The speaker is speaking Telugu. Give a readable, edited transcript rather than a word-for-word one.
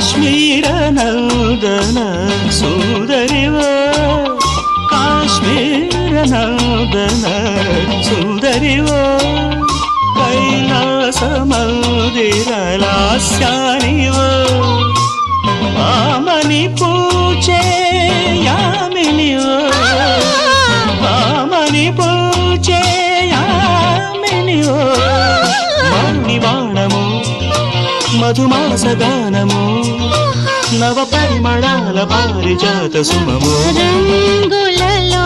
కాశ్మీర నందన సుందరివో కాశ్మీర నందన సుందరివో కైలాస మందిర లాస్యానివో ఆమని పూచే యామినివో ఆమని పూచే యామినివో మణివాణము మధుమాస గానము నవ పరిమళాల పారిజాత సుమము రంగులలో